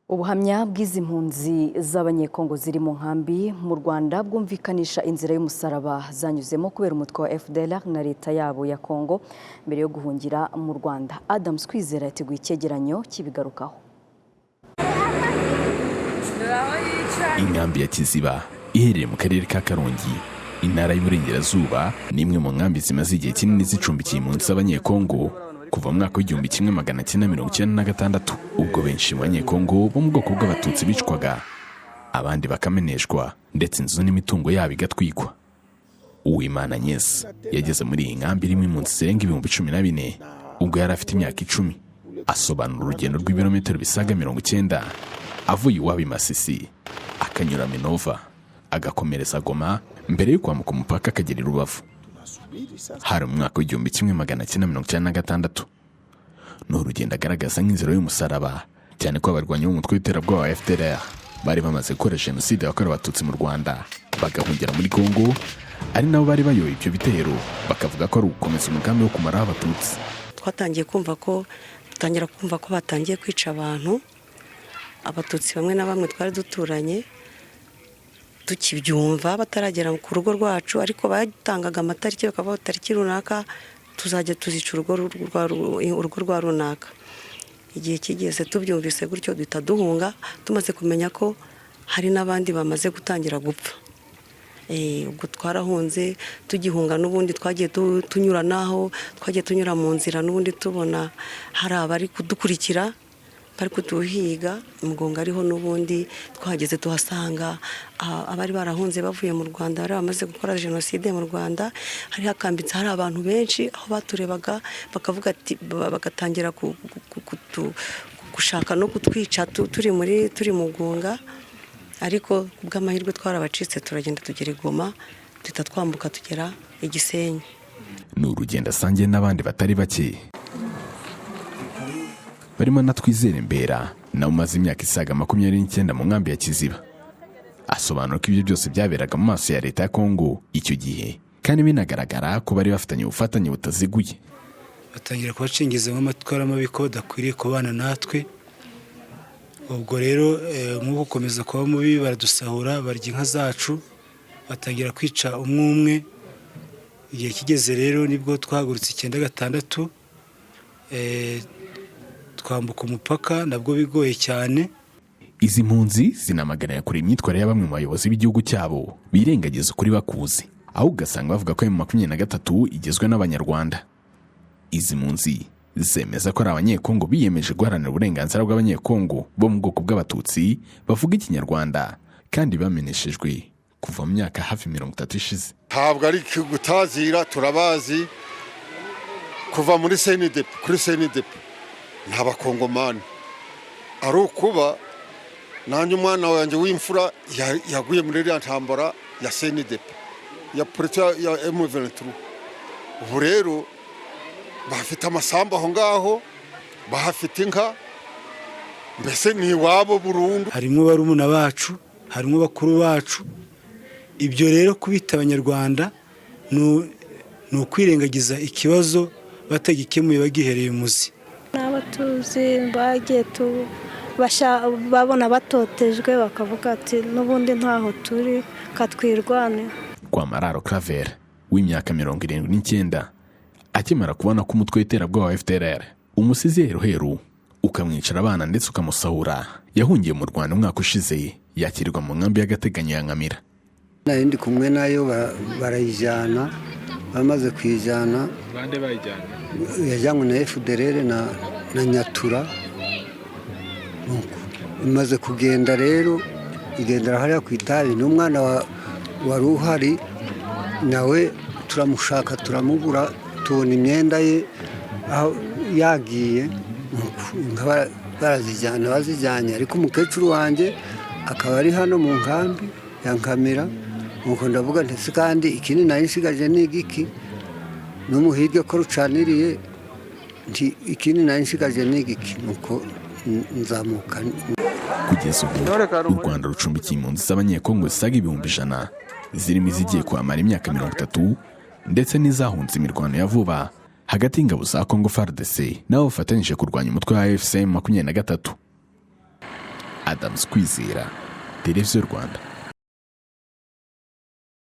Ubuhamya bw'izi mpunzi z'abanyekongo ziri mu nkambi mu Rwanda bwumvikanisha inzira y'umusaraba zanyuzemo kubera umutwe wa FDLR na leta yabo ya Kongo mbere yo guhungira mu Rwanda. Adams Kwizera yateguye icyegeranyo kibigarukaho. Inkambi ya Kiziba iherereye mu karere ka Karongi, intara y'Uburengerazuba, ni imwe mu nkambi zimaze igihe kinini zicumbikiye impunzi z'abanyekongo kuva mu mwaka w'igihumbi kimwe magana cyenda mirongo icyenda na gatandatu, ubwo benshi mu banyekongo bo mu bwoko bw'abatutsi bicwaga, abandi bakameneshwa ndetse inzu n'imitungo yabo igatwikwa. Uwimana Agnes yageze muri iyi nkambi irimo impunzi zirenga 14,000 ubwo yari afite imyaka 10. Asobanura urugendo rw'ibirometero bisaga 90 avuye iwabo i Masisi akanyura Minova agakomereza Goma mbere yo kwambuka umupaka akagera i Rubavu. Hari mu mwaka w'igihumbi kimwe magana cyenda mirongo icyenda na gatandatu. Ni urugendo agaragaza nk'inzira y'umusaraba, cyane ko abarwanyi b'umutwe w'iterabwoba wa FDLR bari bamaze gukora jenoside yakorewe abatutsi mu Rwanda bagahungira muri Kongo, ari nabo bari bayoboye ibyo bitero bakavuga ko ari ugukomeza umugambi wo kumaraho abatutsi. Dutangira kumva ko batangiye kwica abantu, abatutsi bamwe na bamwe twari duturanye tukibyumva bataragera ku rugo rwacu, ariko batangaga amatariki bakavuga tariki runaka tuzajya tuzica urugo rwa runaka. Igihe kigeze tubyumvise gutyo duhita duhunga, tumaze kumenya ko hari n'abandi bamaze gutangira gupfa. Ubwo twarahunze tugihunga, n'ubundi twagiye tunyura naho twagiye tunyura mu nzira, n'ubundi tubona hari abari kudukurikira bari kuduhiga umugongo, ariho n'ubundi twageze tuhasanga abari barahunze bavuye mu Rwanda bari bamaze gukora jenoside mu Rwanda. Hari hakambitse hari abantu benshi, aho baturebaga bakavuga ati bagatangira gushaka no kutwica turi mu gunga, ariko kubw'amahirwe twarabacitse turagenda tugera i Goma, duhita twambuka tugera i Gisenyi. Ni urugendo asangiye n'abandi batari bake barimo na Twizere Mbera nawe umaze imyaka isaga 29 mu nkambi ya Kiziba. Asobanura ko ibyo byose byaberaga mu maso ya leta ya Kongo icyo gihe, kandi binagaragara ko bari bafitanye ubufatanye butaziguye. Batangira kubacengezamo amatwara mabi ko badakwiriye kubana natwe. Ubwo rero mu gukomeza kuba mubi baradusahura, barya inka zacu, batangira kwica umwe. Igihe kigeze rero nibwo twahagurutse 96 twambuka umupaka, nabwo bigoye cyane. Izi mpunzi zinamaganira kure imyitwarire ya bamwe mu bayobozi b'igihugu cyabo birengagiza kuri bakuzi, aho ugasanga bavuga ko M23 igizwe n'abanyarwanda. Izi mpunzi zemeza ko ari abanyekongo biyemeje guharanira uburenganzira bw'abanyekongo bo mu bwoko bw'abatutsi bavuga ikinyarwanda kandi bameneshejwe kuva mu myaka hafi 30 ishize. Ntabwo ari gutazira, turabazi kuva muri CNDP kuri CNDP ntabakongomani, ari ukuba nanjye umwana wanjye w'imfura yaguye muri iriya ntambara ya CNDP ya polisi ya M23. Ubu rero bafite amasambu aho ngaho, bahafite inka, mbese ni iwabo burundu. Harimo barumuna bacu, harimo bakuru bacu. Ibyo rero kubita abanyarwanda ni ukwirengagiza ikibazo batagikemuye bagihereye umuzi. N'abatuzi bagiye babona batotejwe bakavuga ati n'ubundi ntaho turi katwirwane. Kwa Mararo Claver w'imyaka 79 akimara kubona ko umutwe w'iterabwoba wa FDLR umusizi heruheru ukamwicara abana ndetse ukamusahura, yahungiye mu Rwanda umwaka ushize yakirirwa mu nkambi y'agateganyo ya Nkamira. Ndi kumwe nayo barayijyana, bamaze kwijyana bande bayijyana yajyanywe na FDLR na Nyatura. Imaze kugenda rero igendera hariya ku itabi, n'umwana wari uhari nawe turamushaka turamubura, tubona imyenda ye aho yagiye bazijyanye, ariko umukecuru wanjye akaba ari hano mu nkambi ya Nkamira. Nuko ndavuga ndetse kandi ikindi nari nsigaje ni igiki, n'umuhirwe ko rucaniriye ikindi nari nsigaje ni igiki, nuko nzamuka. Kugeza ubu u Rwanda rucumbikiye impunzi z'abanyekongo zisaga 100,000 zirimo izigiye kwamara imyaka 30 ndetse n'izahunze imirwano ya vuba hagati y'ingabo za Congo FARDC nabo bafatanyije kurwanya umutwe wa AFC M23. Adams Kwizera, Televiziyo Rwanda.